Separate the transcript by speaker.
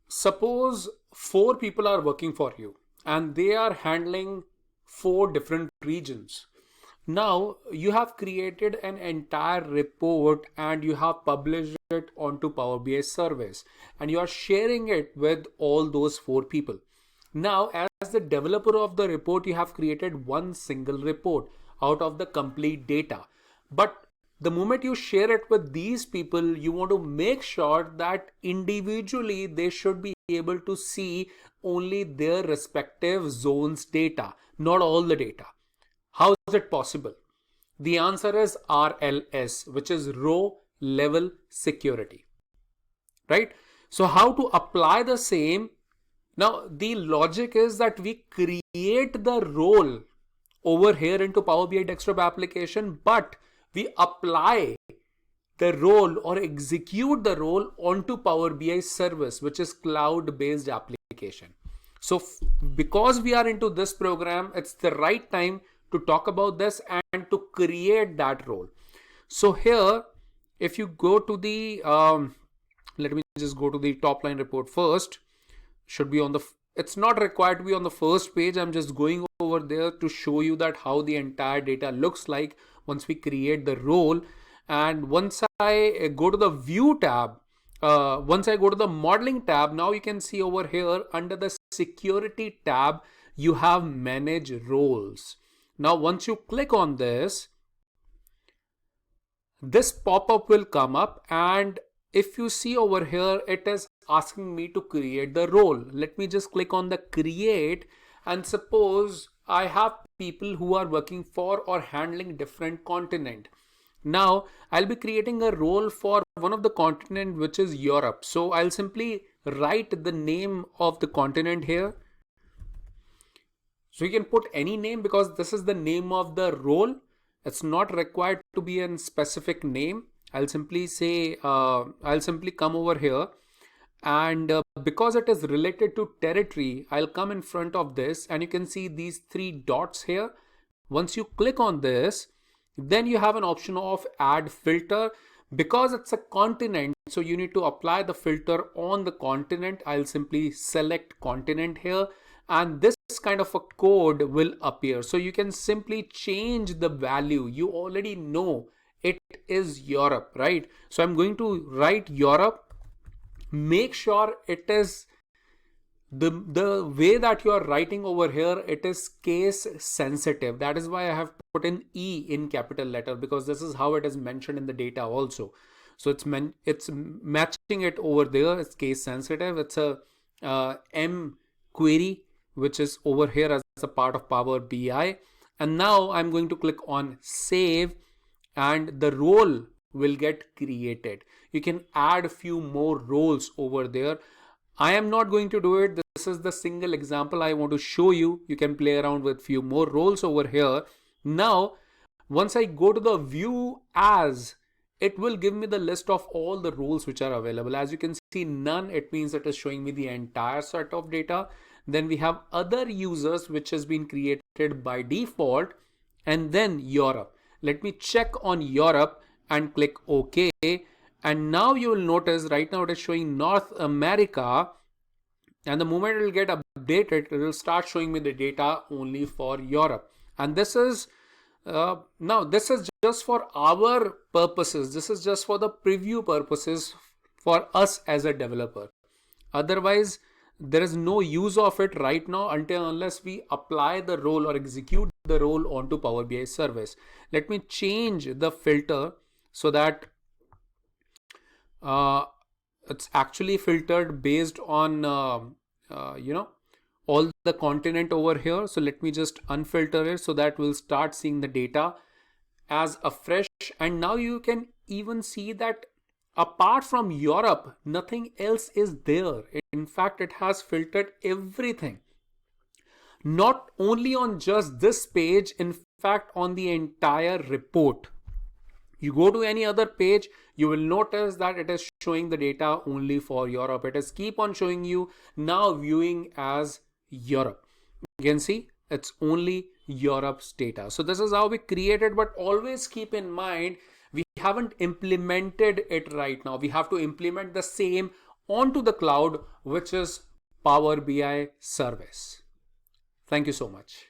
Speaker 1: Suppose 4 people are working for you and they are handling 4 different regions. Now you have created an entire report and you have published it onto Power BI service and you are sharing it with all those 4 people. Now, as the developer of the report, you have created one single report out of the complete data. But the moment you share it with these people, you want to make sure that individually they should be able to see only their respective zones data, not all the data. How is it possible? The answer is RLS, which is Row Level Security, right? So how to apply the same? Now, the logic is that we create the role over here into Power BI desktop application, but we apply the role or execute the role onto Power BI service, which is cloud-based application. So because we are into this program, it's the right time to talk about this and to create that role. So here, if you go to the, let me just go to the top line report first. Should be on the, it's not required to be on the first page. I'm just going over there to show you that how the entire data looks like once we create the role. And once I go to the view tab, once I go to the modeling tab, now you can see over here under the security tab, you have manage roles. Now, once you click on this pop-up will come up, and if you see over here, it is asking me to create the role. Let me just click on the create, and suppose I have people who are working for or handling different continent. Now I'll be creating a role for one of the continent, which is Europe. So I'll simply write the name of the continent here. So you can put any name because this is the name of the role. It's not required to be a specific name. I'll simply say, I'll simply come over here, and because it is related to territory, I'll come in front of this and you can see these 3 dots here. Once you click on this, then you have an option of add filter. Because it's a continent, so you need to apply the filter on the continent. I'll simply select continent here, and this kind of a code will appear. So you can simply change the value. You already know it is Europe, right? So I'm going to write Europe. Make sure it is the way that you are writing over here, it is case sensitive. That is why I have put in E in capital letter, because this is how it is mentioned in the data also. So it's matching it over there. It's case sensitive. It's a M query, which is over here as a part of Power BI. And now I'm going to click on save, and the role will get created. You can add a few more roles over there. I am not going to do it. This is the single example I want to show you. You can play around with few more roles over here. Now, once I go to the view as, it will give me the list of all the roles which are available. As you can see, none, it means it is showing me the entire set of data. Then we have other users, which has been created by default, and then Europe. Let me check on Europe and click OK. And now you will notice right now it is showing North America, and the moment it will get updated, it will start showing me the data only for Europe. And this is now this is just for our purposes. This is just for the preview purposes for us as a developer. Otherwise, there is no use of it right now unless we apply the role or execute the role onto Power BI service. Let me change the filter so that it's actually filtered based on all the continent over here. So let me just unfilter it so that we'll start seeing the data as a fresh. And now you can even see that apart from Europe, nothing else is there. In fact, it has filtered everything. Not only on just this page, in fact, on the entire report. You go to any other page, you will notice that it is showing the data only for Europe. It is keep on showing you now viewing as Europe. You can see it's only Europe's data. So this is how we created, but always keep in mind, we haven't implemented it right now. We have to implement the same onto the cloud, which is Power BI service. Thank you so much.